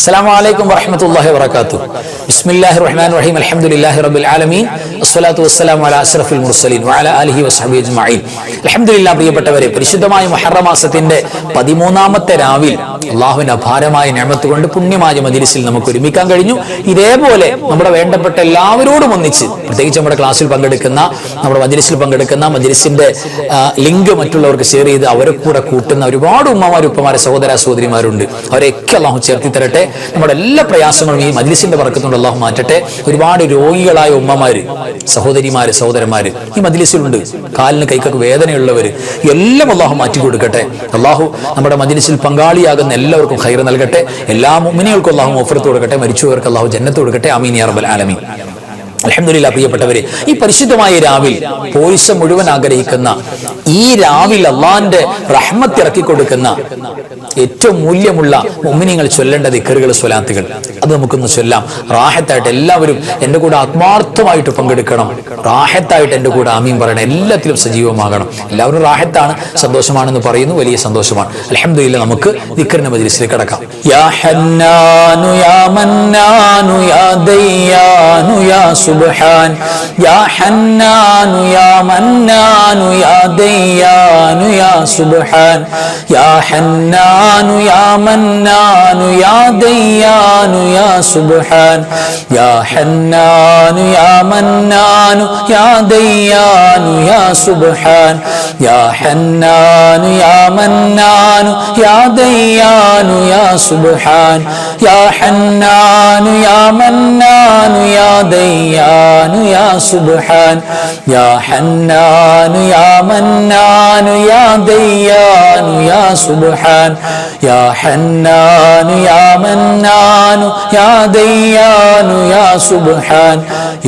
السلام عليكم ورحمة الله وبركاته. بسم الله الرحمن الرحيم. الحمد لله رب العالمين. الصلاة والسلام على أشرف المرسلين وعلى آله وصحبه أجمعين. الحمد لله. പ്രിയപ്പെട്ടവരെ, പരിശുദ്ധമായ മുഹറം മാസത്തിന്റെ 13ാമത്തെ രാവിൽ അല്ലാഹുവിന്റെ അപാരമായ നിഅമത്ത് കൊണ്ട് പുണ്യമായ മജ്‌ലിസിൽ നമുക്ക് ഒരുമിക്കാൻ കഴിഞ്ഞു. ഇതേപോലെ നമ്മുടെ വേണ്ടപ്പെട്ട എല്ലാവരോടും ഒന്നിച്ച്, പ്രത്യേകിച്ച് നമ്മുടെ ക്ലാസ്സിൽ പങ്കെടുക്കുന്ന, നമ്മുടെ മജ്‌ലിസിൽ പങ്കെടുക്കുന്ന, മജ്‌ലിസിന്റെ ലിങ്ക് മറ്റുള്ളവർക്ക് ഷെയർ ചെയ്ത് അവരെ കൂടെ കൂട്ടുന്ന ഒരുപാട് ഉമ്മമാരും ഉപ്പമാരെ സഹോദര സഹോദരിമാരുണ്ട്. അവരെയൊക്കെ അല്ലാഹു ചേർത്തി തരട്ടെ. നമ്മുടെ എല്ലാ പ്രയാസങ്ങളും ഈ മജ്‌ലിസിന്റെ ബർക്കത്തുകൊണ്ട് അല്ലാഹു മാറ്റട്ടെ. ഒരുപാട് രോഗികളായ ഉമ്മമാര്, സഹോദരിമാര്, സഹോദരന്മാര് ഈ മജ്‌ലിസിലുണ്ട്. കാലിന് കൈക്കൊക്കെ വേദനയുള്ളവര് എല്ലാം അല്ലാഹു മാറ്റി കൊടുക്കട്ടെ. അല്ലാഹു നമ്മുടെ മജ്‌ലിസിൽ പങ്കാളിയാകുന്ന എല്ലാവർക്കും ഖൈർ നൽകട്ടെ. എല്ലാ മുഅ്മിനീങ്ങൾക്കും അല്ലാഹു മഗ്ഫിറത്ത് കൊടുക്കട്ടെ. മരിച്ചവർക്ക് അല്ലാഹു ജന്നത്ത് കൊടുക്കട്ടെ. ആമീൻ യാ റബ്ബൽ ആലമീൻ. അൽഹംദുലില്ലാഹ്. പ്രിയപ്പെട്ടവരെ, ഈ പരിശുദ്ധമായ രാവിൽ പോയിസ മുഴുവൻ ആഗ്രഹിക്കുന്ന ഈ രാവിൽ അള്ളാന്റെ റഹ്മത്ത് ഇറക്കി കൊടുക്കുന്ന ഏറ്റവും മൂല്യമുള്ള മുഅ്മിനീങ്ങൾ ചൊല്ലേണ്ട ദിക്റുകൾ, സ്വലാത്തുകൾ, അത് നമുക്കൊന്ന് ചൊല്ലാം. റാഹത്തായിട്ട് എല്ലാവരും എൻ്റെ കൂടെ ആത്മാർത്ഥമായിട്ട് പങ്കെടുക്കണം. റാഹത്തായിട്ട് എൻ്റെ കൂടെ ആമീൻ പറയണം. എല്ലാത്തിലും സജീവമാകണം. എല്ലാവരും റാഹത്താണ്, സന്തോഷമാണെന്ന് പറയുന്നു. വലിയ സന്തോഷമാണ്. അൽഹംദുലില്ലാഹ്. നമുക്ക് ദിക്റിന്റെ മജ്‌ലിസിലേക്ക് കടക്കാം. യാ ഹന്നാനു യാ മന്നാനു യാ ദയ്യാനു യാ സുബ്ഹാൻ യാ ഹന്നാനു യാ മന്നാനു യാ ദയ്യാനു യാ സുബ്ഹാൻ യാ ഹന്നാനു യാ മന്നാനു യാ ദയ്യാനു യാ സുബ്ഹാൻ യാ ഹന്നാനു യാ മന്നാനു യാ ദയ്യാനു യാ സുബ്ഹാൻ യാ ഹന്നാനു യാ മന്നാനു യാ ദയ്യാനു യാ സുബ്ഹാൻ യാ ഹന്നാനു യാ മന്നാനു യാ ദയ്യാനു യാ സുബ്ഹാൻ യാ ഹന്നാനു യാ മന്നാനു യാ ദയ്യാനു യാ സുബ്ഹാൻ യാ ഹന്നാനു യാ മന്നാനു യാ ദയ്യാനു യാ സുബ്ഹാൻ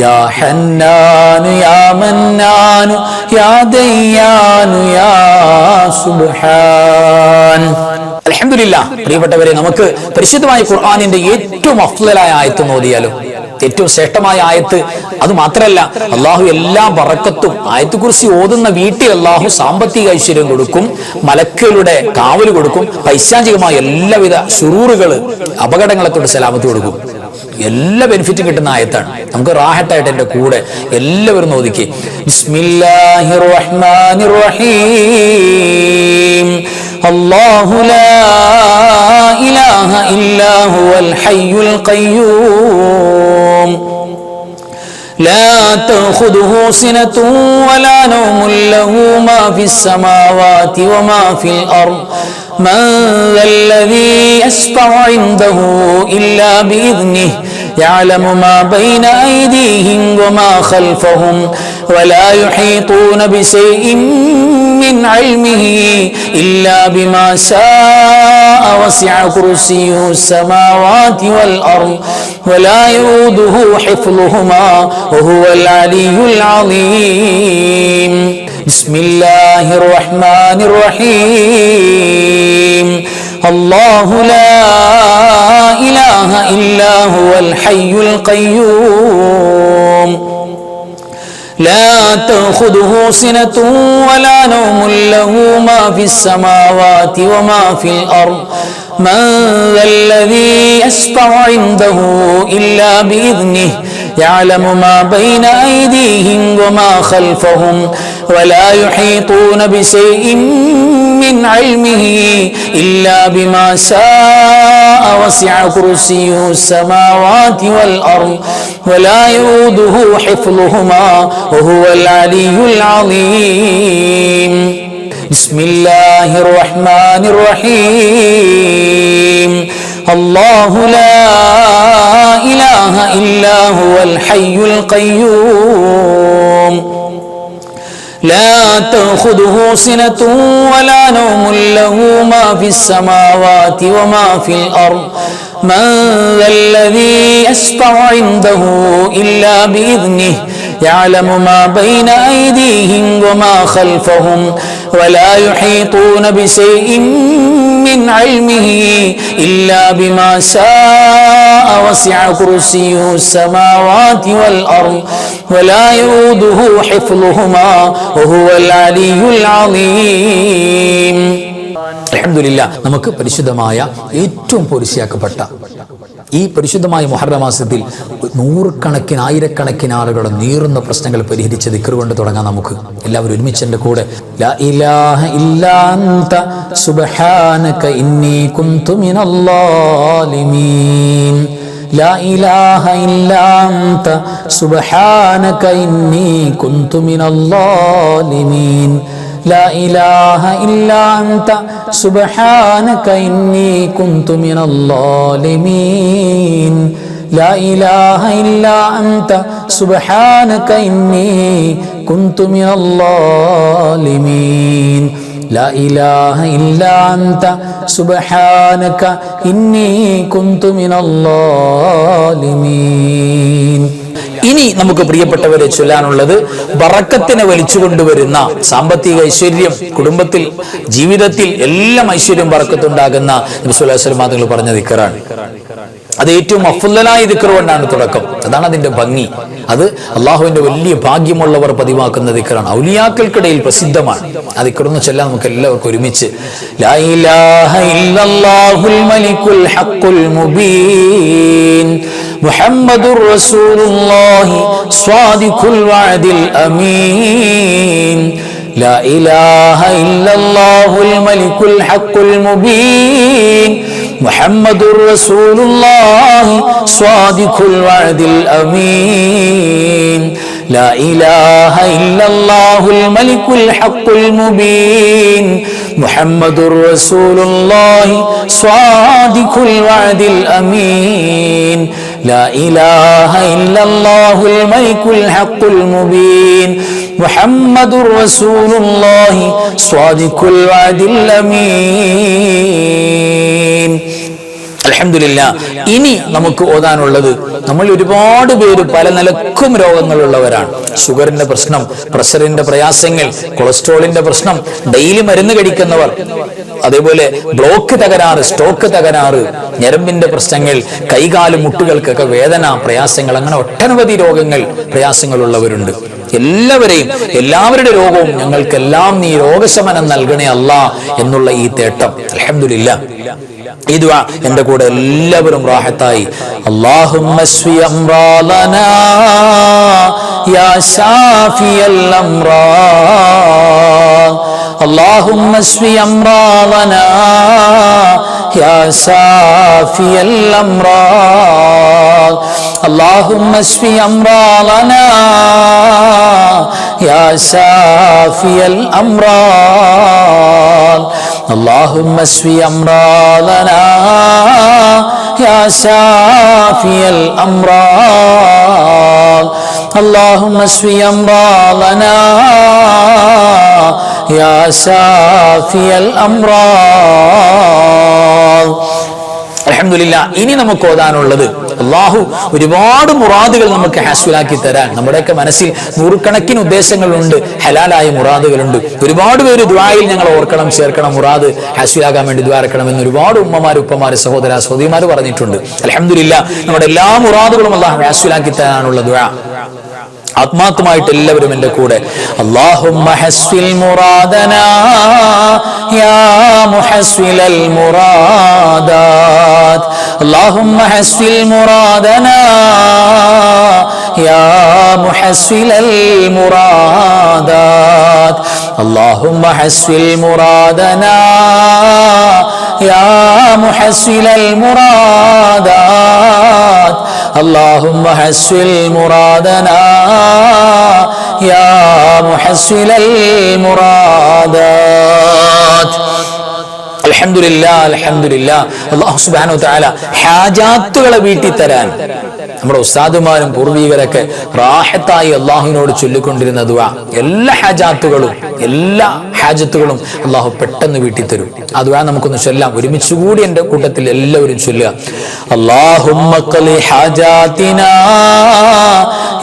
യാ ഹന്നാനു യാ മന്നാനു യാ ദയ്യാനു യാ സുബ്ഹാൻ. അൽഹംദുലില്ലാഹ്. പ്രിയപ്പെട്ടവരെ, നമുക്ക് പരിശുദ്ധമായ ഖുർആനിന്റെ ഏറ്റവും അഫ്ളലായ ആയത്ത് ഓതിയാലോ? ഏറ്റവും ശ്രേഷ്ഠമായ ആയത്ത്. അത് മാത്രമല്ല, അള്ളാഹു എല്ലാ ബറക്കത്തും ആയത്ത് കുർസി ഓതുന്ന വീട്ടിൽ അള്ളാഹു സാമ്പത്തിക ഐശ്വര്യം കൊടുക്കും, മലക്കുകളുടെ കാവൽ കൊടുക്കും, പൈശാചികമായ എല്ലാവിധ ശുറൂറുകള്, അപകടങ്ങളെ തൊട്ട് സലാമത്ത് കൊടുക്കും. എല്ലാ ബെനിഫിറ്റും കിട്ടുന്ന ആയത്താണ്. നമുക്ക് റാഹത്തായിട്ട് എൻ്റെ കൂടെ എല്ലാവരും ഓദിക്കേ. ബിസ്മില്ലാഹിർ റഹ്മാനിർ റഹീം. അല്ലാഹു ലാ ഇലാഹ ഇല്ലാ ഹുവൽ ഹയ്യുൽ ഖയ്യൂം لا تأخذه سنة ولا نوم له ما في السماوات وما في الأرض من ذا الذي يشفع عنده إلا بإذنه يعلم ما بين أيديهم وما خلفهم ولا يحيطون بشيء من علمه إلا بما شاء وسع كرسيه السماوات والأرض ولا يؤوده حفظهما وهو العلي العظيم. بسم الله الرحمن الرحيم. الله لا إله إلا هو الحي القيوم لا تأخذه سنة ولا نوم له ما في السماوات وما في الأرض من ذا الذي يشفع عنده إلا بإذنه يعلم ما بين أيديهم وما خلفهم ولا يحيطون بشيء من علمه إلا بما شاء وسع كرسيه السماوات والأرض ولا يؤوده حفظهما وهو العلي العظيم. بسم الله الرحمن الرحيم. الله لا إله إلا هو الحي القيوم لا تأخذه سنة ولا نوم له ما في السماوات وما في الأرض من ذا الذي يشفع عنده إلا بإذنه يعلم ما بين أيديهم وما خلفهم ولا يحيطون بشيء من علمه إلا بما شاء وسع كرسيه السماوات والأرض ولا يؤوده حفظهما وهو العلي العظيم. അൽഹംദുലില്ലാഹ്. നമുക്ക് പരിശുദ്ധമായ ഏറ്റവും പോരിശയാക്കപ്പെട്ട ഈ പരിശുദ്ധമായ മുഹറം മാസത്തിൽ നൂറുകണക്കിന് ആയിരക്കണക്കിന് ആളുകളുടെ നീറുന്ന പ്രശ്നങ്ങൾ പരിഹരിച്ച ദിക്ർ കൊണ്ട് തുടങ്ങാം. നമുക്ക് എല്ലാവരും ഒരുമിച്ച് എൻ്റെ കൂടെ ലാ ഇലാഹ ഇല്ലാ അൻത സുബ്ഹാനക ഇന്നി കുന്തു മിനൽ ളാലിമീൻ. ലാ ഇലാഹ ഇല്ലാ അൻത സുബ്ഹാനക ഇന്നി കുന്തു മിനൽ ളാലിമീൻ. لا إله إلا أنت سبحانك إني كنت من الظالمين. لا إله إلا أنت سبحانك إني كنت من الظالمين. لا إله إلا أنت سبحانك إني كنت من الظالمين. ഇനി നമുക്ക് പ്രിയപ്പെട്ടവരെ ചൊല്ലാനുള്ളത് ബറക്കത്തിനെ വലിച്ചു കൊണ്ടുവരുന്ന സാമ്പത്തിക ഐശ്വര്യം, കുടുംബത്തിൽ ജീവിതത്തിൽ എല്ലാം ഐശ്വര്യം ബറക്കത്തുണ്ടാകുന്ന നബി സല്ലല്ലാഹു അലൈഹി വസല്ലം തങ്ങൾ പറഞ്ഞ ദിക്റാണ്. അത് ഏറ്റവും അഫ്ളലായ ദിക്ർ കൊണ്ടാണ് തുടക്കം. അതാണ് അതിന്റെ ഭംഗി. അത് അള്ളാഹുവിന്റെ വലിയ ഭാഗ്യമുള്ളവർ പതിവാക്കുന്ന ദിക്റാണ്. ഔലിയാക്കൾക്കിടയിൽ പ്രസിദ്ധമാണ്. ആ ദിക്റൊന്ന് ചൊല്ലാൻ നമുക്ക് എല്ലാവർക്കും ഒരുമിച്ച്. ലാ ഇലാഹ ഇല്ലല്ലാഹുൽ മലിക്കുൽ ഹഖുൽ മുബീൻ മുഹമ്മദുർ റസൂലുള്ളാഹി സ്വാദിഖുൽ വഅദിൽ അമീൻ. ലാ ഇലാഹ ഇല്ലല്ലാഹുൽ മലിക്കുൽ ഹഖുൽ മുബീൻ മുഹമ്മദുർ റസൂലുള്ളാഹി സ്വാദിഖുൽ വഅദിൽ അമീൻ. ലാ ഇലാഹ ഇല്ലല്ലാഹുൽ മലിക്കുൽ ഹഖുൽ മുബീൻ മുഹമ്മദുർ റസൂലുള്ളാഹി സ്വാദിഖുൽ വഅദിൽ അമീൻ. ലാ ഇലാഹ ഇല്ലല്ലാഹുൽ മലിക്കുൽ ഹഖുൽ മുബീൻ മുഹമ്മദുർ റസൂലുള്ളാഹി സ്വാദിഖുൽ വഅദിൽ അമീൻ. അൽഹംദുലില്ലാഹ്. ഇനി നമുക്ക് ഓതാനുള്ളത്, നമ്മൾ ഒരുപാട് പേര് പല നിലക്കും രോഗങ്ങളുള്ളവരാണ്. ഷുഗറിന്റെ പ്രശ്നം, പ്രഷറിന്റെ പ്രയാസങ്ങൾ, കൊളസ്ട്രോളിന്റെ പ്രശ്നം, ഡെയിലി മരുന്ന് കഴിക്കുന്നവർ, അതേപോലെ ബ്ലോക്ക് തകരാറ്, സ്റ്റോക്ക് തകരാറ്, ഞരമ്പിന്റെ പ്രശ്നങ്ങൾ, കൈകാല് മുട്ടുകൾക്കൊക്കെ വേദന, പ്രയാസങ്ങൾ, അങ്ങനെ ഒട്ടനവധി രോഗങ്ങൾ, പ്രയാസങ്ങളുള്ളവരുണ്ട്. എല്ലാവരുടെ രോഗവും ഞങ്ങൾക്കെല്ലാം നീ രോഗശമനം നൽകണേ അല്ലാ എന്നുള്ള ഈ തേട്ടം. അൽഹംദുലില്ലാഹ്. ഈ ദുആ എൻ്റെ കൂടെ എല്ലാവരും റാഹത്തായി. അല്ലാഹുമ്മ ശ്ഫി അംറാലനാ യാ ശാഫിയൽ അംറാദ്. അല്ലാഹുമ്മ ശ്ഫി അംറാലനാ യാ ശാഫിയൽ അംറാദ്. اللهم اشف امراضنا يا شافي الامراض. اللهم اشف امراضنا يا شافي الامراض. اللهم اشف امراضنا يا شافي الامراض. അൽഹംദുലില്ലാഹ്. ഇനി നമുക്ക് ഓതാനുള്ളത്, അല്ലാഹു ഒരുപാട് മുറാദുകൾ നമുക്ക് ഹാസ്വലാക്കി തരാൻ. നമ്മുടെയൊക്കെ മനസ്സിൽ നൂറുകണക്കിന് ഉദ്ദേശങ്ങളുണ്ട്, ഹലാലായ മുറാദുകളുണ്ട്. ഒരുപാട് പേര് ദുആയിൽ ഞങ്ങൾ ഓർക്കണം, ചേർക്കണം, മുറാദ് ഹാസ്വലാകാൻ വേണ്ടി ദുആ ഇറക്കണമെന്ന് ഒരുപാട് ഉമ്മമാര്, ഉപ്പമാര്, സഹോദര സഹോദരിമാര് പറഞ്ഞിട്ടുണ്ട്. അൽഹംദുലില്ലാഹ്. നമ്മുടെ എല്ലാ മുറാദുകളും അല്ലാഹു ഹാസ്വലാക്കി തരാനുള്ള ദുആ ആത്മാർത്ഥമായിട്ട് എല്ലാവരും എൻ്റെ കൂടെ. അല്ലാഹുമ്മ ഹസ്വിൽ മുറാദനാ യാ മുഹസ്വിലൽ മുറാദാത്. അല്ലാഹുമ്മ ഹസ്വിൽ മുറാദനാ യാ മുഹസ്വിലൽ മുറാദാത്. അല്ലാഹുമ്മ ഹസ്വിൽ മുറാദനാ യാ മുഹസ്വിലൽ മുറാദാത്. اللهم حسن مرادنا يا محسن المرادات. അൽഹംദുലില്ലാഹ്. അൽഹംദുലില്ലാഹ്. അല്ലാഹു സുബ്ഹാനഹു വ തആല ഹാജാത്തുകളെ വീട്ടി തരാൻ നമ്മുടെ ഉസ്താദുമാരും പൂർവികരൊക്കെ റാഹത്തായി അള്ളാഹുവിനോട് ചൊല്ലിക്കൊണ്ടിരുന്ന ദുആ, എല്ലാ ഹാജത്തുകളും അള്ളാഹു പെട്ടെന്ന് വീട്ടി തരും. ആ ദുആ നമുക്കൊന്ന് ചൊല്ലാം. ഒരുമിച്ചുകൂടി എൻ്റെ കൂട്ടത്തിൽ എല്ലാവരും ചൊല്ലുക. അല്ലാഹുമ്മ ഖലി ഹാജാതിനാ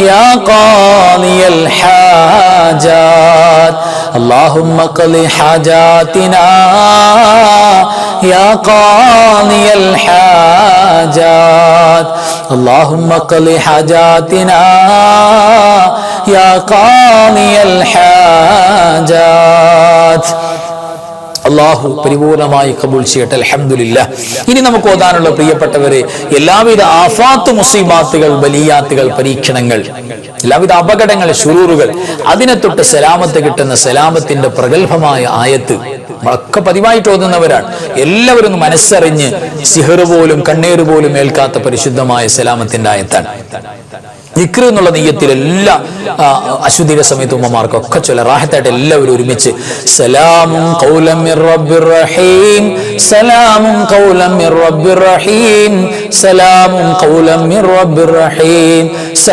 യാ ഖാലിയൽ ഹാജാത്. അല്ലാഹുമ്മ ഖലി ഹാജാതിനാ യാ ഖാലിയൽ ഹാജാത്. اللهم قضِ حاجاتنا يا قاضي الحاجات. അള്ളാഹു പരിപൂർണമായി കബൂൽ ചെയ്യട്ടെ. അൽഹംദുലില്ലാഹ്. ഇനി നമുക്ക് ഓതാനുള്ള പ്രിയപ്പെട്ടവരെ, എല്ലാവിധ ആഫാത്ത്, മുസീബാത്തുകൾ, ബലിയാത്തുകൾ, പരീക്ഷണങ്ങൾ, എല്ലാവിധ അപകടങ്ങൾ, ശുറൂറുകൾ, അതിനെ തൊട്ട് സലാമത്ത് കിട്ടുന്ന സലാമത്തിന്റെ പ്രഗത്ഭമായ ആയത്ത് നമ്മളൊക്കെ പതിവായിട്ട് ഓതുന്നവരാണ്. എല്ലാവരും മനസ്സറിഞ്ഞ് സിഹർ പോലും കണ്ണീർ പോലും ഏൽക്കാത്ത പരിശുദ്ധമായ സലാമത്തിന്റെ ആയത്താണ്. ദിക്ർ എന്നുള്ള നെയ്യത്തിൽ എല്ലാ അശുദ്ധിയുടെ സമയത്ത് ഉമ്മമാർക്കൊക്കെ ചൊല്ല റാഹത്തായിട്ട് എല്ലാവരും ഒരുമിച്ച് സലാമുൻ ഖൗലൻ മിർ റബ്ബിർ റഹീം, സലാമുൻ ഖൗലൻ മിർ റബ്ബിർ റഹീം, സലാമുൻ ഖൗലൻ മിർ റബ്ബിർ റഹീം,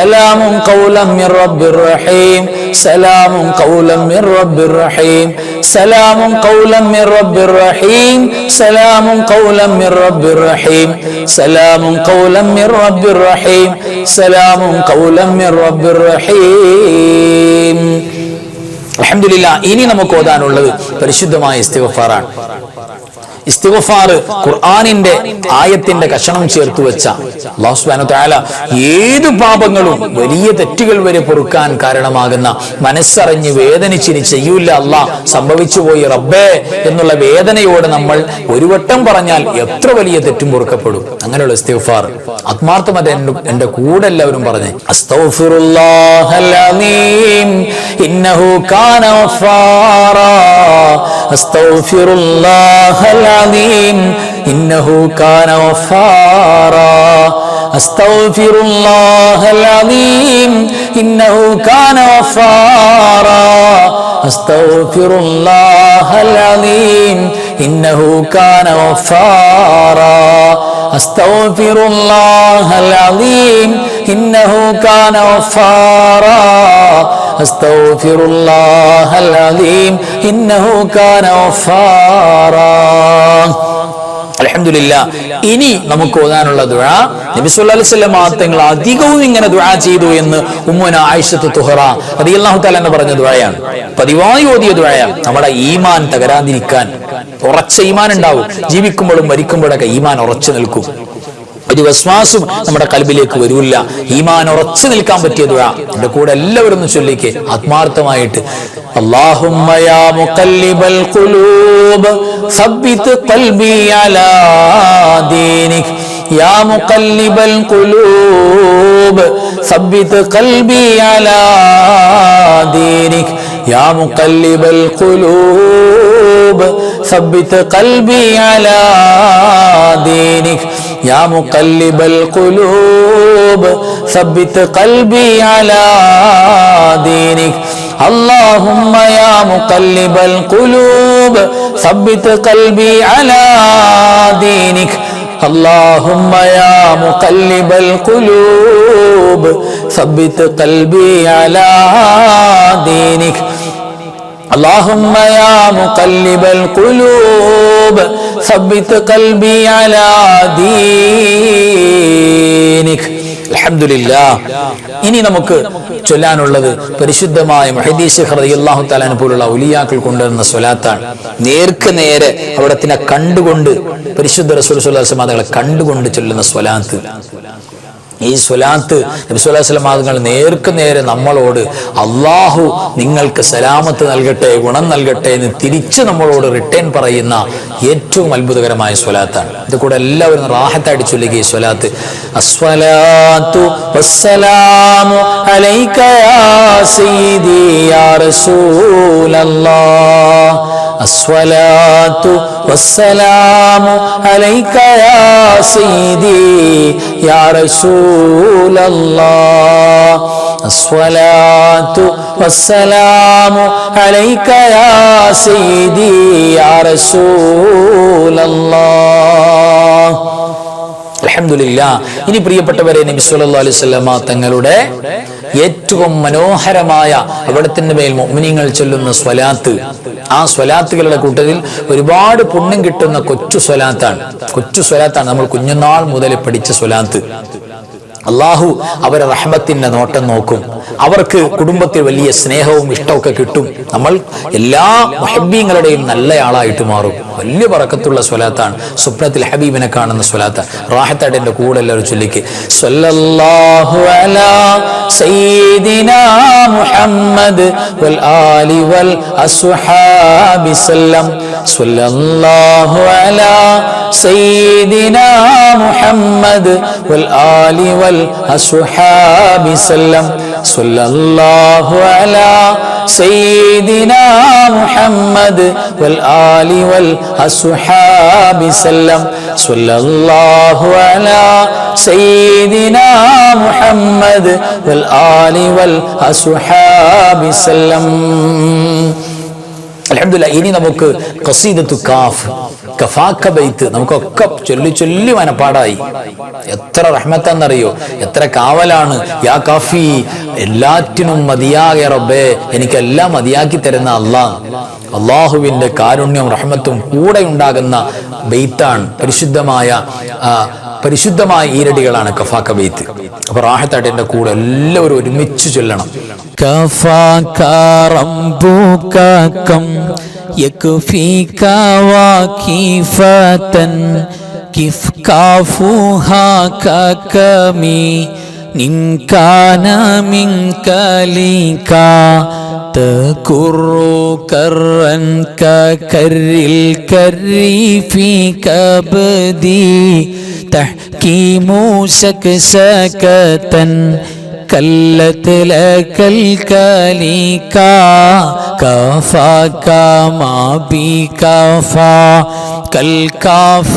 സലാമുൻ ഖൗലൻ മിർ റബ്ബിർ റഹീം, സലാമുൻ ഖൗലൻ മിർ റബ്ബിർ റഹീം, സലാമുൻ ഖൗലൻ മിർ റബ്ബിർ റഹീം, സലാമുൻ ഖൗലൻ മിർ റബ്ബിർ റഹീം, സലാമുൻ ഖൗലൻ മിർ റബ്ബിർ റഹീം, സലാമുൻ ഖൗലൻ മിർ റബ്ബിർ റഹീം. അൽഹംദുലില്ലാഹ്. ഇനി നമുക്ക് ഓതാനുള്ളത് പരിശുദ്ധമായ ഇസ്തിഗ്ഫാറാണ്. ഇസ്തിഗ്ഫാർ ഖുർആനിന്റെ ആയത്തിന്റെ കഷണം ചേർത്ത് വെച്ച അല്ലാഹു സുബ്ഹാനഹു വതആല ഏത് പാപങ്ങളും വലിയ തെറ്റുകൾ വരെ പൊറുക്കാൻ കാരണമാകുന്ന, മനസ്സറിഞ്ഞ് വേദനിച്ചിനി ചെയ്യൂല അല്ലാഹ് സംഭവിച്ചു പോയി റബ്ബേ എന്നുള്ള വേദനയോടെ നമ്മൾ ഒരു വട്ടം പറഞ്ഞാൽ എത്ര വലിയ തെറ്റും പൊറുക്കപ്പെടും. അങ്ങനെയുള്ള ഇസ്തിഗ്ഫാർ ആത്മാർത്ഥമത എന്റെ കൂടെ എല്ലാവരും പറഞ്ഞേ. അസ്തഗ്ഫിറുല്ലാഹൽ അലീം ഇന്നഹു കാന ഗഫാറാ, അസ്തഗ്ഫിറുല്ലാഹൽ العظيم إنه كان غفارا، أستغفر الله العظيم إنه كان غفارا، أستغفر الله العظيم إنه كان غفارا، أستغفر الله العظيم إنه كان غفارا، أستغفر الله العظيم إنه كان غفارا. അൽഹംദുലില്ലാഹ്. ഇനി നമുക്ക് ഓതാനുള്ള ദുആ നബി സല്ലല്ലാഹു അലൈഹി വസല്ലം തങ്ങൾ അധികവും ഇങ്ങനെ ദുആ ചെയ്തു എന്ന് ഉമ്മുന ആയിഷത്തു തുഹറ റളിയല്ലാഹു തആല എന്ന് പറഞ്ഞ ദുആയാണ്. പതിവായി ഓതിയ ദുആയാണ്. നമ്മുടെ ഈമാൻ തകരാതിരിക്കാൻ, ഉറച്ച ഈമാൻ ഉണ്ടാവും. ജീവിക്കുമ്പോഴും മരിക്കുമ്പോഴൊക്കെ ഈമാൻ ഉറച്ചു നിൽക്കും. ഒരു വസ്വാസും നമ്മുടെ കൽബിലേക്ക് വരൂല്ല. ഈമാൻ ഉറച്ചു നിൽക്കാൻ പറ്റിയ ദുആ എന്റെ കൂടെ എല്ലാവരും ഒന്ന് ചൊല്ലിക്കേ ആത്മാർത്ഥമായിട്ട്. അല്ലാഹുമ്മ യാ മുഖല്ലിബൽ ഖുലൂബ് സബ്ബിത് ഖൽബി അലാ ദീനിക്, യാ മുഖല്ലിബൽ ഖുലൂബ് സബ്ബിത് ഖൽബി അലാ ദീനിക്, യാ മുഖല്ലിബൽ ഖുലൂബ് സബ്ബിത് ഖൽബി അലാ ദീനിക്, يا مقلب القلوب ثبت قلبي على دينك، اللهم يا مقلب القلوب ثبت قلبي على دينك، اللهم يا مقلب القلوب ثبت قلبي على دينك، اللهم يا مقلب القلوب ثبت قلبي على دينك. അൽഹംദുലില്ലാഹ്. ഇനി നമുക്ക് ചൊല്ലാനുള്ളത് പരിശുദ്ധമായ മുഹദ്ദീസ് ശൈഖ് റളിയല്ലാഹു തആല പോലുള്ള ഔലിയാക്കൾ കൊണ്ടുവരുന്ന സ്വലാത്താണ്. നേർക്ക് നേരെ അവിടത്തിനെ കണ്ടുകൊണ്ട് പരിശുദ്ധ റസൂൽ സ്വല്ലല്ലാഹു അലൈഹി വസല്ലം കണ്ടുകൊണ്ട് ചൊല്ലുന്ന സ്വലാത്ത്. ഈ സ്വലാത്ത് നബി സല്ലല്ലാഹു അലൈഹി വസല്ലം നേർക്ക് നേരെ നമ്മളോട് അള്ളാഹു നിങ്ങൾക്ക് സലാമത്ത് നൽകട്ടെ, ഗുണം നൽകട്ടെ എന്ന് തിരിച്ച് നമ്മളോട് റിട്ടേൺ പറയുന്ന ഏറ്റവും അത്ഭുതകരമായ സ്വലാത്താണ്. ഇത് കൂടെ എല്ലാവരും റാഹത്തായിട്ട് ചൊല്ലുക ഈ സ്വലാത്ത്. അസ്സലാത്തു വസ്സലാമു അലൈക യാ സയ്യിദി യാ റസൂലല്ലാഹ്, അസ്സലാത്തു വസ്സലാമു അലൈക യാ സയ്യിദി യാ റസൂലല്ലാഹ്, അസ്സലാത്തു വസ്സലാമു അലൈക യാ സയ്യിദി യാ റസൂലല്ലാഹ്. അൽഹംദുലില്ലാഹ്. ഇനി പ്രിയപ്പെട്ടവരെ, നബി സല്ലല്ലാഹു അലൈഹി വസല്ലം തങ്ങളുടെ ഏറ്റവും മനോഹരമായ അവിടത്തിന്റെ മേൽ മുഅ്മിനീങ്ങൾ ചൊല്ലുന്ന സ്വലാത്ത്, ആ സ്വലാത്തുകളുടെ കൂട്ടത്തിൽ ഒരുപാട് പുണ്യം കിട്ടുന്ന കൊച്ചു സ്വലാത്താണ്. നമ്മൾ കുഞ്ഞുനാൾ മുതൽ പഠിച്ച സ്വലാത്ത്. അള്ളാഹു അവരെ റഹ്മത്തിന്റെ നോട്ടം നോക്കും. അവർക്ക് കുടുംബത്തിൽ വലിയ സ്നേഹവും ഇഷ്ടമൊക്കെ കിട്ടും. നമ്മൾ എല്ലാ മുഹബ്ബീങ്ങളുടെയും നല്ല ആളായിട്ട് മാറും. വലിയ ബറക്കത്തുള്ള സ്വലാത്താണ്. സ്വപ്നത്തിൽ ഹബീബിനെ കാണുന്ന സ്വലാത്ത്. റാഹത്തായിട്ട് എന്റെ കൂടെ എല്ലാവരും ചൊല്ലിക്ക്. സ്വല്ലല്ലാഹു അലാ സയ്യിദിനാ മുഹമ്മദ് വൽ ആലി വൽ അസ്ഹാബി സല്ലം. സ്വല്ലല്ലാഹു അലാ സയ്യിദിനാ മുഹമ്മദ് വൽ ആലി വൽ അസ്ഹാബി സല്ലം സ്വല്ലല്ലാഹു അലാ സയ്യിദിനാ മുഹമ്മദ് വൽ ആലി വൽ അസ്ഹാബി സല്ലം സ്വല്ലല്ലാഹു അലാ സയ്യിദിനാ മുഹമ്മദ് വൽ ആലി വൽ അസ്ഹാബി സല്ലം. അൽഹംദുലില്ലാഹ്. ഇനി നമുക്ക് ഖസീദത്തു കാഫ്, കഫാക ബൈത്ത് നമുക്കൊക്കെ ചൊല്ലി ചൊല്ലി മനപ്പാടായി. എത്ര റഹ്മത്താന്നറിയോ, എത്ര കാവലാണ്. യാ കാഫി, എല്ലാറ്റിനും മതിയാകെ റബ്ബേ, എനിക്കെല്ലാം മതിയാക്കി തരുന്ന അല്ലാഹ്. അള്ളാഹുവിന്റെ കാരുണ്യം റഹ്മത്തും കൂടെ ഉണ്ടാകുന്ന ബൈത്താണ്, പരിശുദ്ധമായ ഈരടികളാണ് കഫാക ബൈത്ത്. അപ്പൊ റാഹത്തായിട്ട് എന്റെ കൂടെ എല്ലാവരും ഒരുമിച്ച് ചൊല്ലണം. كفاك ربك كم يكفيك وكيفة كيف كافوها ككمي إن كان منك لك تكر كرا ككر الكر في كبدي تحكيم سكسكة كلت لك الكليكا كفاك ما بكفا كالكاف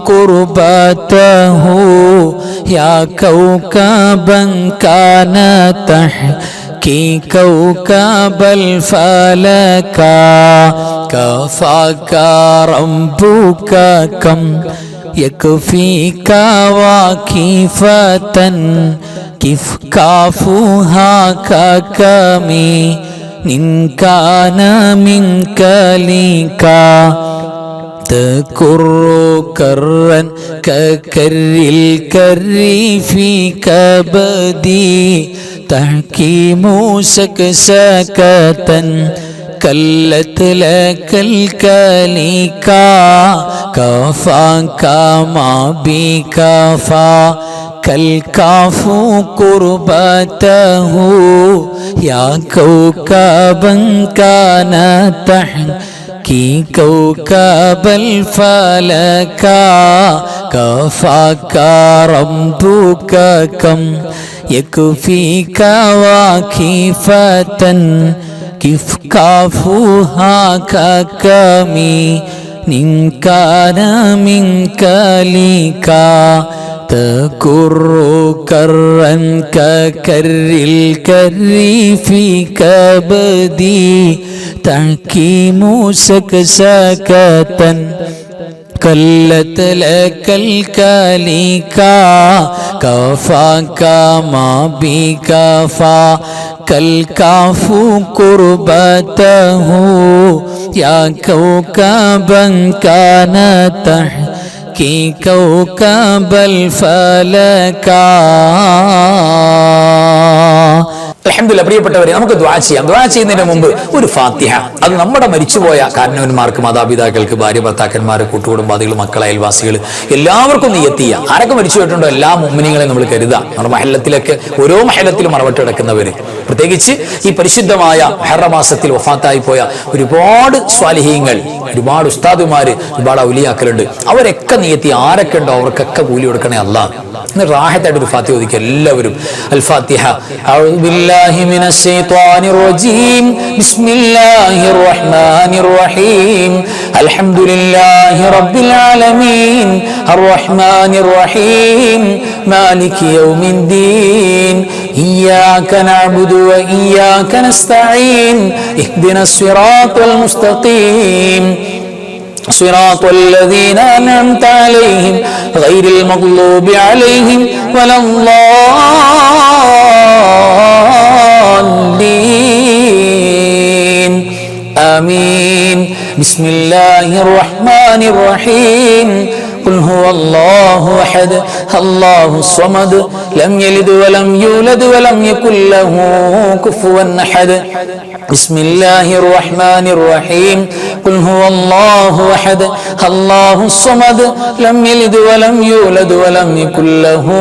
قربته يا كوكبا كان تحكي كوكب الفلكا كفاك ربك كم يكفيك وكيفة كيف كافوها ككمي إن كان منك ليكا تكر كرا ككر الكر في كبدي تحكيم سكسكة كلت لك الكليكا كفاك ما بكفا كالكاف قربته يا كوكبا كان تحكي كوكب الفلكا كفاك ربك كم يكفيك وكيفة كيف كافوها ككمي إن كان منك ليكا تكر كرا ككر الكر في كبدي تحكيم سكسكة كلت لك الكليكا كفاك ما بكفا كالكاف قربته يا كوكبا كان تحكي كوكب الفلكا. അൽഹംദുലില്ലാഹ്. പ്രിയപ്പെട്ടവരെ, നമുക്ക് ദുആ ചെയ്യാം. ദുആ ചെയ്യുന്നതിന് മുമ്പ് ഒരു ഫാത്തിഹ, അത് നമ്മുടെ മരിച്ചുപോയ കാരണവന്മാർക്ക്, മാതാപിതാക്കൾക്ക്, ഭാര്യ ഭർത്താക്കന്മാർ, കൂട്ടുകുടുംബാദികൾ, മക്കൾ, അയൽവാസികൾ എല്ലാവർക്കും നിയ്യത്ത് ചെയ്യാം. ആരൊക്കെ മരിച്ചു പോയിട്ടുണ്ടോ എല്ലാ മുഅ്മിനീങ്ങളെയും നമ്മൾ കരുതാം. നമ്മുടെ മഹല്ലത്തിലൊക്കെ ഓരോ മഹല്ലത്തിലും മറവട്ട് കിടക്കുന്നവര്, പ്രത്യേകിച്ച് ഈ പരിശുദ്ധമായ മുഹറം മാസത്തിൽ വഫാത്തായി പോയ ഒരുപാട് സ്വാലിഹീങ്ങൾ, ഒരുപാട് ഉസ്താദുമാര്, ഒരുപാട് ഔലിയാക്കളുണ്ട്. അവരൊക്കെ നിയ്യത്ത്, ആരൊക്കെ ഉണ്ടോ അവർക്കൊക്കെ കൂലി കൊടുക്കണേ അല്ലാഹ്. റാഹത്തായിട്ട് ഒരു ഫാത്തിഹ ഓദിക്കുക എല്ലാവരും. അൽ ഫാത്തിഹ. അഊദു ബില്ലാഹി മിനശ് ശൈത്വാനിർ റജീം. ബിസ്മില്ലാഹിർ റഹ്മാനിർ റഹീം. അൽഹംദുലില്ലാഹി റബ്ബിൽ ആലമീൻ അർറഹ്മാനിർ റഹീം മാലികി യൗമിദ്ദീൻ ഇയ്യാക നഅ്ബുദു വ ഇയ്യാക നസ്തഈൻ ഇഹ്ദിനസ് സിറാത്തൽ മുസ്തഖീം صراط الذين أنعمت عليهم غير المغضوب عليهم ولا الضالين آمين. بسم الله الرحمن الرحيم. ഖുൽ ഹുവല്ലാഹു അഹദ് അല്ലാഹുസ് സ്വമദ് ലം യലിദ് വലം യൂലദ് വലം യകുൽ ലഹു കുഫുവൻ അഹദ് ബിസ്മില്ലാഹിർ റഹ്മാനിർ റഹീം ഖുൽ ഹുവല്ലാഹു അഹദ് അല്ലാഹുസ് സ്വമദ് ലം യലിദ് വലം യൂലദ് വലം യകുൽ ലഹു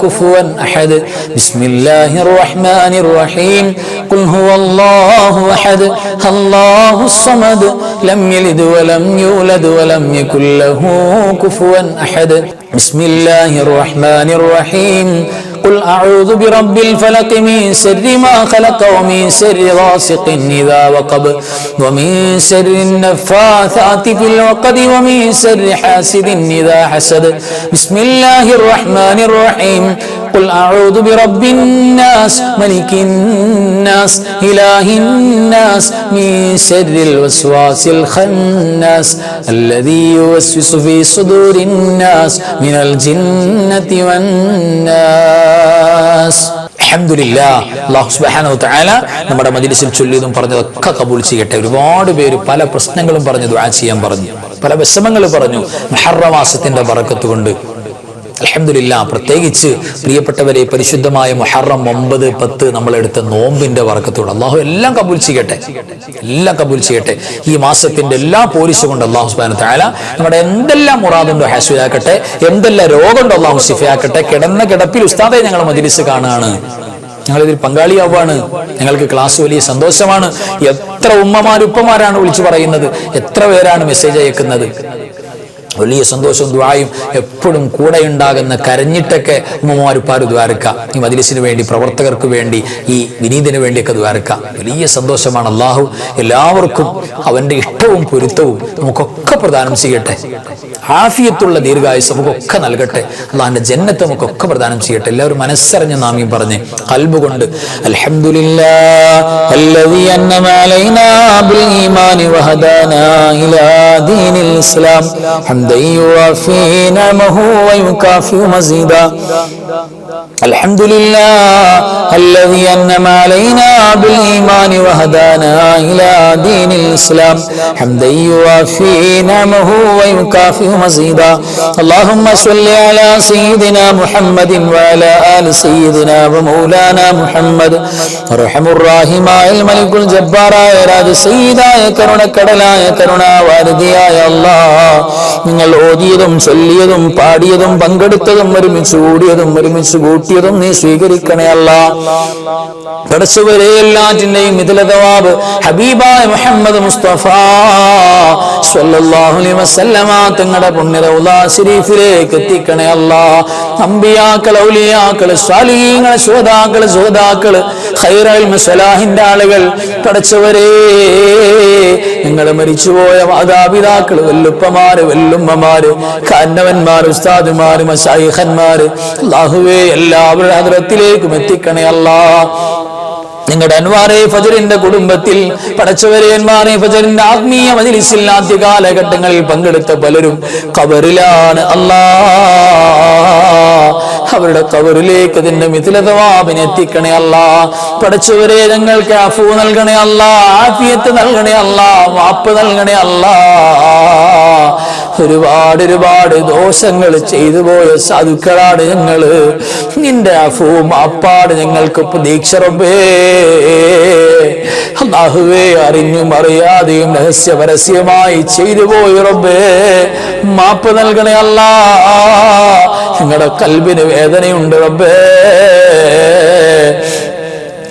കുഫുവൻ അഹദ് ബിസ്മില്ലാഹിർ റഹ്മാനിർ റഹീം ഖുൽ ഹുവല്ലാഹു അഹദ് അല്ലാഹുസ് സ്വമദ് ലം യലിദ് വലം യൂലദ് വലം യകുൽ ലഹു കുഫുവൻ അഹദ് ബിസ്മില്ലാഹിർ റഹ്മാനിർ റഹീം قل أعوذ برب الفلق من شر ما خلق ومن شر غاسق إذا وقب ومن شر النفاثات في العقد ومن شر حاسد إذا حسد بسم الله الرحمن الرحيم قل أعوذ برب الناس ملك الناس إله الناس من شر الوسواس الخناس الذي يوسوس في صدور الناس من الجنة والناس. അൽഹംദുലില്ലാഹ്. അല്ലാഹു സുബ്ഹാനഹു വ തആല നമ്മുടെ മജ്ലിസിൽ ചൊല്ലിയതും പറഞ്ഞതൊക്കെ കബൂൽ ചെയ്യട്ടെ. ഒരുപാട് പേര് പല പ്രശ്നങ്ങളും പറഞ്ഞു ദുആ ചെയ്യാൻ പറഞ്ഞു, പല വിഷമങ്ങൾ പറഞ്ഞു. മുഹറം മാസത്തിന്റെ ബറക്കത്ത് കൊണ്ട് അൽഹംദുലില്ലാഹ്. പ്രത്യേകിച്ച് പ്രിയപ്പെട്ടവരെ, പരിശുദ്ധമായ മുഹറം 9, 10 നമ്മളെടുത്ത നോമ്പിന്റെ ബറക്കത്തോട് അല്ലാഹു എല്ലാം കബൂൽ ചെയ്യട്ടെ, എല്ലാം കബൂൽ ചെയ്യട്ടെ. ഈ മാസത്തിന്റെ എല്ലാ പോലീസ് കൊണ്ട് അല്ലാഹു സുബ്ഹാനഹു വ തആല നമ്മുടെ എന്തെല്ലാം മുറാദുണ്ടോ ഹാസിലാക്കട്ടെ, എന്തെല്ലാം രോഗമുണ്ടോ അല്ലാഹു ശിഫയാക്കട്ടെ. കിടന്ന കിടപ്പിൽ ഉസ്താദെ ഞങ്ങൾ മജ്ലിസ് കാണുകയാണ്, ഞങ്ങളിതിൽ പങ്കാളിയാവാണ്, ഞങ്ങൾക്ക് ക്ലാസ് വലിയ സന്തോഷമാണ്. എത്ര ഉപ്പമാരാണ് വിളിച്ചു പറയുന്നത്, എത്ര പേരാണ് മെസ്സേജ് അയക്കുന്നത്. വലിയ സന്തോഷവും ദുആയും എപ്പോഴും കൂടെ ഉണ്ടാകുന്ന, കരഞ്ഞിട്ടൊക്കെ ഉമ്മമാരുപ്പാര് ദ്വാരക്ക, ഈ മജ്ലിസിന് വേണ്ടി, പ്രവർത്തകർക്ക് വേണ്ടി, ഈ വിനീതിന് വേണ്ടിയൊക്കെ ദ്വാരക്ക. വലിയ സന്തോഷമാണ്. അല്ലാഹു എല്ലാവർക്കും അവന്റെ ഇഷ്ടവും പൊരുത്തവും നമുക്കൊക്കെ പ്രദാനം ചെയ്യട്ടെ. ആഫിയത്തുള്ള ദീർഘായുസ് നമുക്കൊക്കെ നൽകട്ടെ. അല്ലാഹുവിന്റെ ജന്നത്ത് നമുക്കൊക്കെ പ്രദാനം ചെയ്യട്ടെ. എല്ലാവരും മനസ്സറിഞ്ഞ നാമീം പറഞ്ഞ് ഖൽബ് കൊണ്ട് അൽഹംദുലില്ലാഹ് അല്ലദീ അൻഅമ അലൈനാ ബിൽ ഈമാനി വഹദാനാ ഇലാ ദീനിൽ ഇസ്ലാം حمدا يوافي نعمه ويكافئ مزيدا. الحمد لله الذي أنعم علينا بالإيمان وهدانا إلى دين الإسلام حمدا يوافي نعمه ويكافئ مزيدا. اللهم صل على سيدنا محمد وعلى آل سيدنا ومولانا محمد. أرحم الراحماയ الملك الجبار രാജ സയ്യിദായ കരുണക്കടലായ കരുണാവാരിധിയായ അല്ലാഹ്, നിങ്ങൾ ഓതിയതും ചൊല്ലിയതും പാടിയതും പങ്കെടുത്തതും ഒരുമിച്ച് കൂടിയതും ഒരുമിച്ച് കൂട്ടിയതും നീ സ്വീകരിക്കണേ അല്ലാഹ്. പടച്ചവരെ, എല്ലാറ്റിന്റെയും മിഥിലതവാബ് ഹബീബായ മുഹമ്മദ് മുസ്തഫ സ്വല്ലല്ലാഹു അലൈഹി വസല്ലമ തങ്ങളുടെ പുണ്യ റൗള ശരീഫിലേക്ക് എത്തിക്കണേ അല്ലാഹ്. അമ്പിയാക്കൾ, ഔലിയാക്കൾ, സ്വാലിഹീങ്ങൾ, ശുഹദാക്കൾ, സുഹദാക്കൾ, ഖൈറുൽ സ്വലാഹിന്റെ ആളുകൾ, പടച്ചവരെ നിങ്ങൾ മരിച്ചുപോയ മാതാപിതാക്കൾ, വല്ലുപ്പമാര്, വല്ലുമ്മമാര്, കാരണവന്മാർ, ഉസ്താദുമാര്, മശായിഖന്മാര്, അല്ലാഹുവേ എല്ലാവരുടെ ഹദ്റത്തിലേക്കും എത്തിക്കണേ അല്ലാഹ്. നിങ്ങളുടെ അൻവാറെ ഫജറിന്റെ കുടുംബത്തിൽ പടച്ചവരെ, അൻവാറെ ഫജറിന്റെ ആത്മീയ മജ്ലിസിൽ ആദ്യ കാലഘട്ടങ്ങളിൽ പങ്കെടുത്ത പലരും ഖബറിലാണ് അല്ലാഹ്. അവരുടെ ഖബറിലേക്ക് അതിന്റെ മിഥിലതവാബിനെ എത്തിക്കണേ അല്ലാഹ്. പടച്ചവരെ, ഞങ്ങൾക്ക് അഫൂ നൽകണേ അല്ലാഹ്, ആഫിയത്ത് നൽകണേ അല്ലാഹ്, മാപ്പ് നൽകണേ അല്ലാഹ്. ഒരുപാട് ദോഷങ്ങൾ ചെയ്തു പോയ സാധുക്കളാണ് ഞങ്ങള്. നിന്റെ അഫൂവും മാപ്പാട് ഞങ്ങൾക്ക് പ്രതീക്ഷ റബ്ബേ. അല്ലാഹുവേ, അറിഞ്ഞും അറിയാതെയും രഹസ്യ പരസ്യമായി ചെയ്തു പോയി റബ്ബേ, മാപ്പ് നൽകണേ അല്ലാഹ്. ഞങ്ങളുടെ കൽബിന് വേദനയുണ്ട് റബ്ബേ,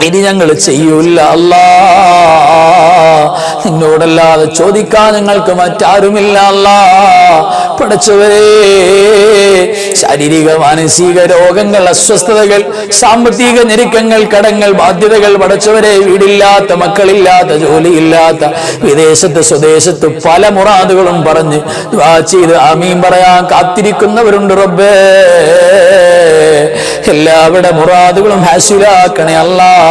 ഇനി ഞങ്ങൾ ചെയ്യൂല അല്ലാഹ്. നിന്നോടല്ലാതെ ചോദിക്കാൻ ഞങ്ങൾക്ക് മറ്റാരുമില്ല അല്ലാഹ്. പടച്ചവരെ, ശാരീരിക മാനസിക രോഗങ്ങൾ, അസ്വസ്ഥതകൾ, സാമ്പത്തിക ഞെരുക്കങ്ങൾ, കടങ്ങൾ, ബാധ്യതകൾ, പടച്ചവരെ, വീടില്ലാത്ത, മക്കളില്ലാത്ത, ജോലിയില്ലാത്ത, വിദേശത്ത് സ്വദേശത്ത് പല മുറാദുകളും പറഞ്ഞ് ദുആ ചെയ്ത് ആമീൻ പറയാൻ കാത്തിരിക്കുന്നവരുണ്ട് റബ്ബേ. എല്ലാവരുടെ മുറാദുകളും ഹാസിലാക്കണേ അല്ലാഹ്.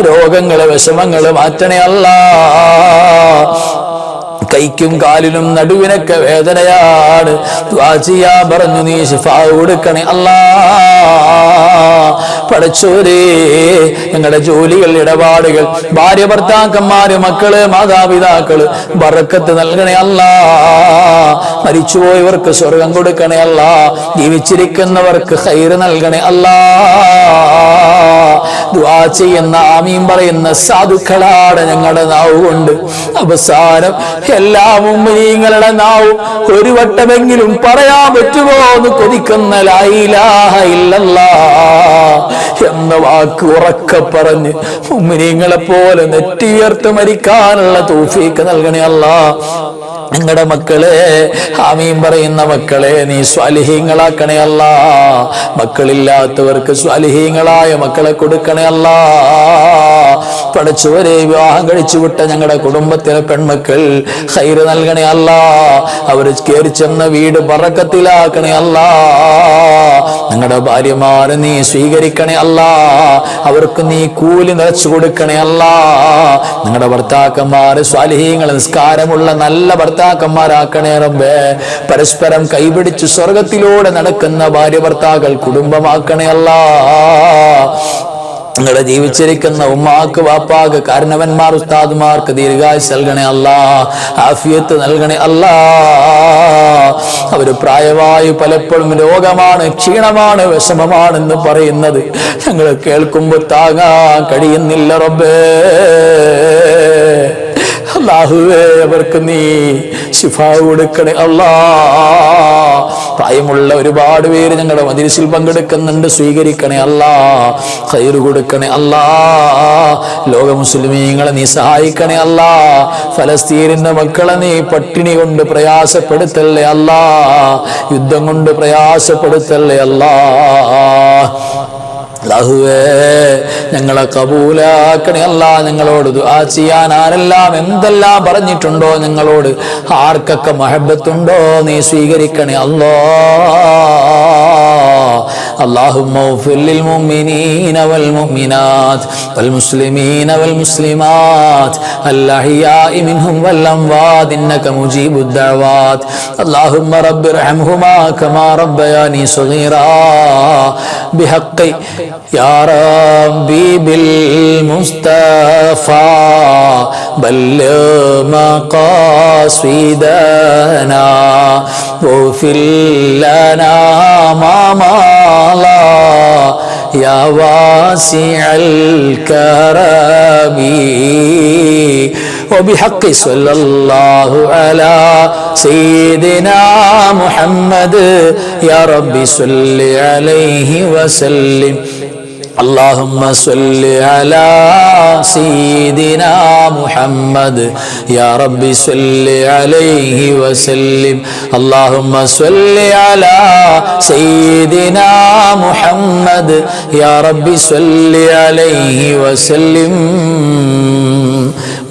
രോഗങ്ങള്, വിഷമങ്ങള് മാറ്റണേ അല്ലാഹ്. കൈക്കും കാലിനും നടുവിനൊക്കെ വേദനയാണ്, ദുആ ചെയ്യാൻ പറഞ്ഞു നീ ശിഫാ കൊടുക്കണേ അല്ലാഹ്. പടച്ചോരേ ഞങ്ങളുടെ ജോലികൾ, ഇടപാടുകൾ, ഭാര്യ ഭർത്താക്കന്മാര്, മക്കള്, മാതാപിതാക്കള് ബറക്കത്ത് നൽകണേ അല്ലാ. മരിച്ചുപോയവർക്ക് സ്വർഗം കൊടുക്കണേ അല്ലാ. ജീവിച്ചിരിക്കുന്നവർക്ക് ഖൈറ് നൽകണേ അല്ലാ. ദുആ ചെയ്യുന്ന, ആമീൻ പറയുന്ന സാധുക്കളാണ് ഞങ്ങളുടെ നാവ് കൊണ്ട്. അവസാനം എല്ലാ മുഅ്മിനീങ്ങളുടെ നാവും ഒരു വട്ടമെങ്കിലും പറയാൻ പറ്റുമോ എന്ന് കൊതിക്കുന്ന ലാ ഇലാഹ ഇല്ലല്ലാഹ് എന്ന വാക്ക് ഉറക്കെ പറഞ്ഞ് മുഅ്മിനീങ്ങളെ പോലെ നെറ്റിയുയർത്തി മരിക്കാനുള്ള തൗഫീഖ് നൽകണേ അല്ലാ. ഞങ്ങളുടെ മക്കളെ, ആമീൻ പറയുന്ന മക്കളെ നീ സ്വാലിഹീങ്ങളാക്കണേ അല്ലാ. മക്കളില്ലാത്തവർക്ക് സ്വാലിഹീങ്ങളായ മക്കളെ കൊടുക്കണേ അല്ലാ. പടച്ചവരെ, വിവാഹം കഴിച്ചു വിട്ട ഞങ്ങളുടെ കുടുംബത്തിലെ പെൺമക്കൾ ഖൈറ് നൽകണേ അല്ലാ. അവർ കയറി ചെന്ന വീട് ബറക്കത്തിലാക്കണേ അല്ലാ. ഞങ്ങളുടെ ഭാര്യമാരെ നീ സ്വീകരിക്കണേ അല്ലാ. അവർക്ക് നീ കൂലി നിറച്ചു കൊടുക്കണേ അല്ലാ. ഞങ്ങളുടെ ഭർത്താക്കന്മാര് സ്വാലിഹീങ്ങൾ, നിസ്കാരമുള്ള നല്ല ഭർത്താക്കന്മാരാക്കണേ റബ്ബേ. പരസ്പരം കൈപിടിച്ച് സ്വർഗത്തിലൂടെ നടക്കുന്ന ഭാര്യ ഭർത്താക്കൾ കുടുംബമാക്കണേ അല്ലാ. ഞങ്ങളുടെ ജീവിച്ചിരിക്കുന്ന ഉമ്മാക്ക്, വാപ്പാക്ക്, കാരണവന്മാർ, ഉസ്താദുമാർക്ക് ദീർഘായുസ് നൽകണേ അല്ലാ. ആഫിയത്ത് നൽകണേ അല്ലാ. അവര് പ്രായമായി പലപ്പോഴും രോഗമാണ്, ക്ഷീണമാണ്, വിഷമമാണെന്ന് പറയുന്നത് ഞങ്ങൾ കേൾക്കുമ്പോൾ താങ്ങാൻ കഴിയുന്നില്ല റബ്ബേ. അല്ലാഹുവേ, അവർക്ക് നീ ശിഫ കൊടുക്കണേ അല്ലാ. പ്രായമുള്ള ഒരുപാട് പേര് ഞങ്ങളുടെ മജ്‌ലിസിൽ പങ്കെടുക്കുന്നുണ്ട്, സ്വീകരിക്കണേ അല്ലാ. ഖൈറ് കൊടുക്കണേ അല്ലാ. ലോക മുസ്ലിമീങ്ങളെ നീ സഹായിക്കണേ അല്ലാ. ഫലസ്തീനിന്റെ മക്കളെ നീ പട്ടിണി കൊണ്ട് പ്രയാസപ്പെടുത്തല്ലേ അല്ലാ. യുദ്ധം കൊണ്ട് പ്രയാസപ്പെടുത്തല്ലേ അല്ലാ. അല്ലാഹുവേ, ഞങ്ങളെ കബൂലാക്കണേ അല്ലാ. ഞങ്ങളോട് ദുആ ചെയ്യാൻ ആരെല്ലാം എന്തെല്ലാം പറഞ്ഞിട്ടുണ്ടോ, ഞങ്ങളോട് ആർക്കൊക്കെ മഹബത്തുണ്ടോ നീ സ്വീകരിക്കണേ അല്ലാ. اللهم اغفر للمؤمنين والمؤمنات والمسلمين والمسلمات الأحياء منهم والأموات إنك مجيب الدعوات. اللهم رب ارحمهما كما ربياني صغيرا بحق يا ربي بالمصطفى بلغ مقاصدنا واغفر لنا ما مضى يا واسع الكرم وبحق صلى الله على سيدنا محمد يا رب صل عليه وسلم. اللهم صل على سيدنا محمد يا رب صل عليه وسلم. اللهم صل على سيدنا محمد يا رب صل عليه وسلم.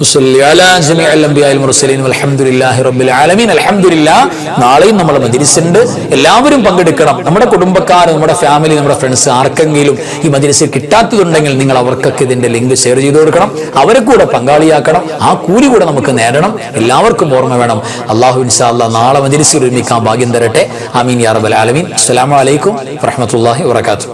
وصلي على جميع الأنبياء المرسلين والحمد لله رب العالمين. അൽഹംദുലില്ലാ. നാളെയും നമ്മുടെ മജ്‌ലിസ് ഉണ്ട്, എല്ലാവരും പങ്കെടുക്കണം. നമ്മുടെ കുടുംബക്കാർ, നമ്മുടെ ഫാമിലി, നമ്മുടെ ഫ്രണ്ട്സ് ആർക്കെങ്കിലും ഈ മജ്‌ലിസിൽ കിട്ടാത്തതുണ്ടെങ്കിൽ നിങ്ങൾ അവർക്കൊക്കെ ഇതിന്റെ ലിങ്ക് ഷെയർ ചെയ്ത് കൊടുക്കണം. അവരെ കൂടെ പങ്കാളിയാക്കണം. ആ കൂലി കൂടെ നമുക്ക് നേടണം. എല്ലാവർക്കും ഓർമ്മ വേണം. അല്ലാഹു ഇൻഷാ അല്ലാഹ് നാളെ മജ്‌ലിസിൽ ഒരുമിക്കാൻ ഭാഗ്യം തരട്ടെ. ആമീൻ യാ റബ്ബൽ ആലമീൻ. അസ്സലാമു അലൈക്കും വറഹ്മത്തുള്ളാഹി വബറകാതുഹു.